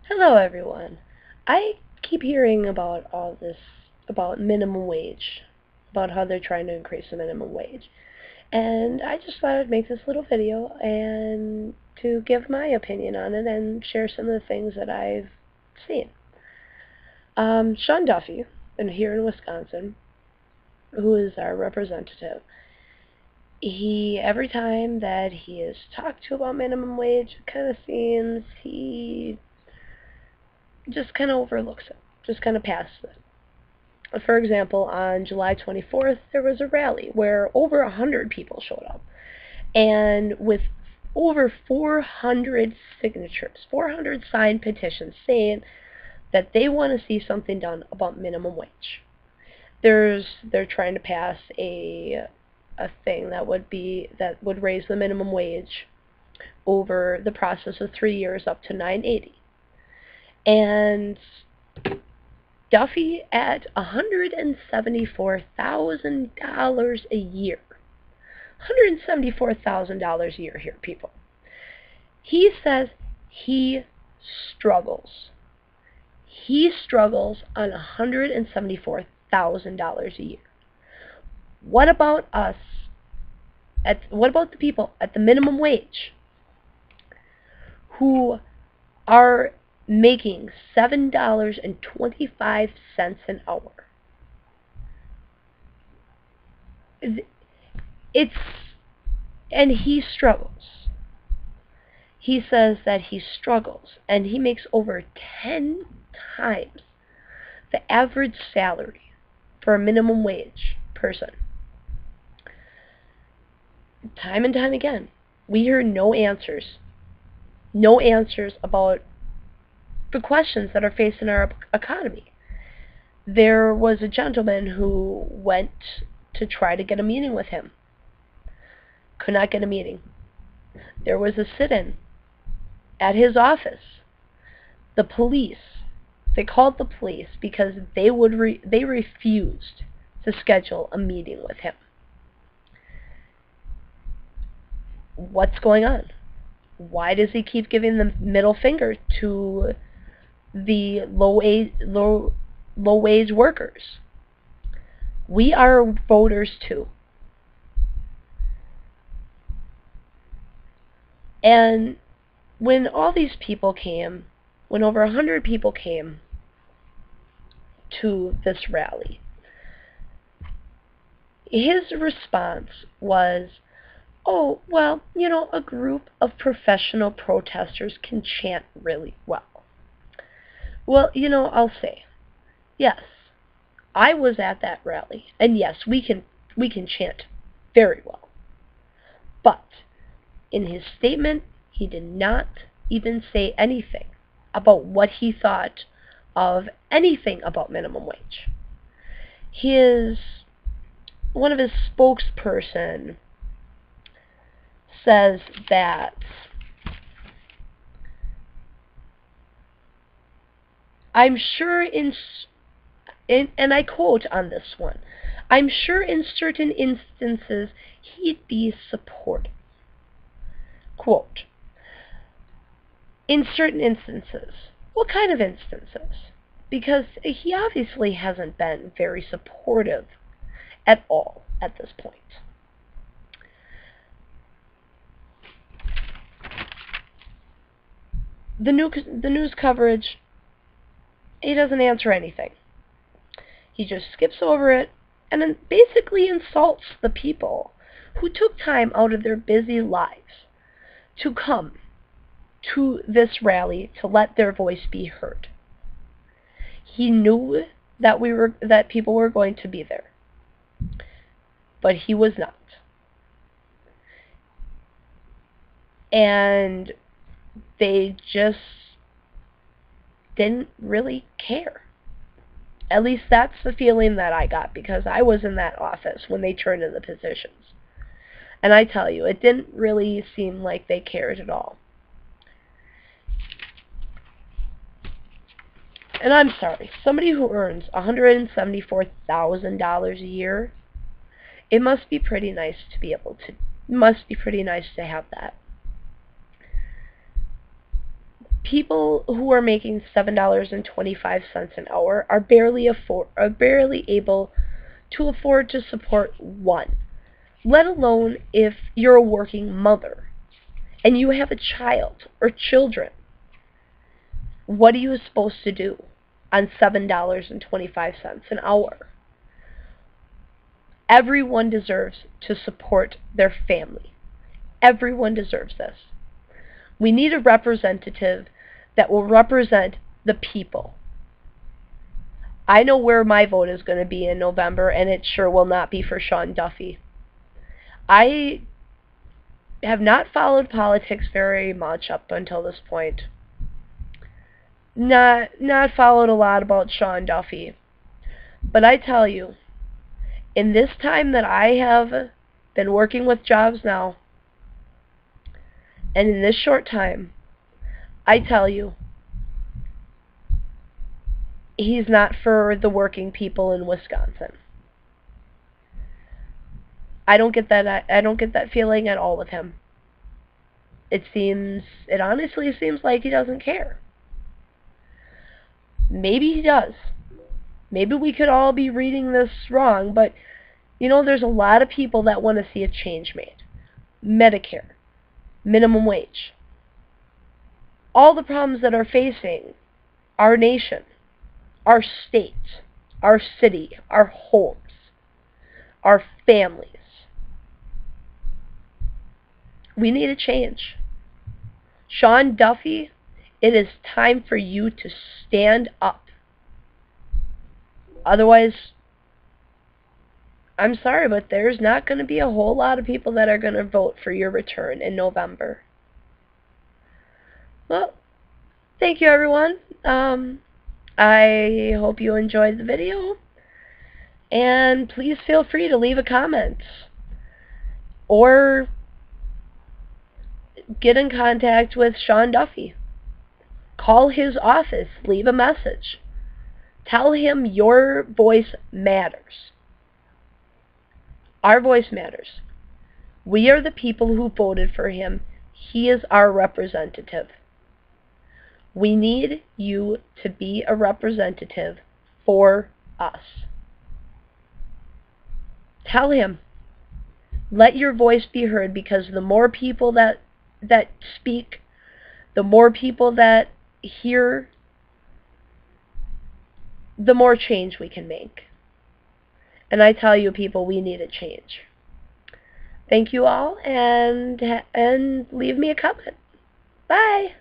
Hello, everyone. I keep hearing about all this about minimum wage, about how they're trying to increase the minimum wage. And I just thought I'd make this little video and to give my opinion on it and share some of the things that I've seen. Sean Duffy, here in Wisconsin, who is our representative, every time that he is talked to about minimum wage, it kind of seems he just kind of overlooks it, just kind of passes it. For example, on July 24th, there was a rally where over 100 people showed up. And with over 400 signatures, 400 signed petitions saying that they want to see something done about minimum wage. They're trying to pass a thing that would raise the minimum wage over the process of 3 years up to $9.80. And Duffy at $174,000 a year. $174,000 a year here, people. He says he struggles. He struggles on $174,000 a year. What about us? What about the people at the minimum wage who are making $7.25 an hour? And he struggles. He says that he struggles, and he makes over 10 times the average salary for a minimum wage person. Time and time again, we hear no answers. No answers about the questions that are facing our economy. There was a gentleman who went to try to get a meeting with him. Could not get a meeting. There was a sit-in at his office. The police, they called the police because they refused to schedule a meeting with him. What's going on? Why does he keep giving the middle finger to the low wage workers? We are voters too. And when all these people came, when over 100 people came to this rally, his response was, oh, well, a group of professional protesters can chant really well. Well, I'll say, yes, I was at that rally, and yes, we can chant very well. But in his statement, he did not even say anything about what he thought of anything about minimum wage. One of his spokesperson says that I'm sure and I quote on this one, I'm sure in certain instances he'd be supportive. Quote, in certain instances. What kind of instances? Because he obviously hasn't been very supportive at all at this point. The news coverage, he doesn't answer anything. He just skips over it and then basically insults the people who took time out of their busy lives to come to this rally to let their voice be heard. He knew that people were going to be there, but he was not. And they just didn't really care. At least that's the feeling that I got, because I was in that office when they turned in the positions. And I tell you, it didn't really seem like they cared at all. And I'm sorry, somebody who earns $174,000 a year, it must be pretty nice to have that. People who are making $7.25 an hour are barely able to afford to support one, let alone if you're a working mother and you have a child or children. What are you supposed to do on $7.25 an hour? Everyone deserves to support their family. Everyone deserves this. We need a representative that will represent the people. I know where my vote is going to be in November, and it sure will not be for Sean Duffy. I have not followed politics very much up until this point. Not followed a lot about Sean Duffy. But I tell you, in this time that I have been working with jobs now, and in this short time, I tell you, he's not for the working people in Wisconsin. I don't get that feeling at all with him. It honestly seems like he doesn't care. Maybe he does. Maybe we could all be reading this wrong, but there's a lot of people that want to see a change made. Medicare, minimum wage, all the problems that are facing our nation, our state, our city, our homes, our families. We need a change. Sean Duffy, it is time for you to stand up. Otherwise, I'm sorry, but there's not going to be a whole lot of people that are going to vote for your return in November. Well, thank you, everyone. I hope you enjoyed the video. And please feel free to leave a comment. Or get in contact with Sean Duffy. Call his office. Leave a message. Tell him your voice matters. Our voice matters. We are the people who voted for him. He is our representative. We need you to be a representative for us. Tell him. Let your voice be heard, because the more people that speak, the more people that hear, the more change we can make. And I tell you, people, we need a change. Thank you all, and leave me a comment. Bye.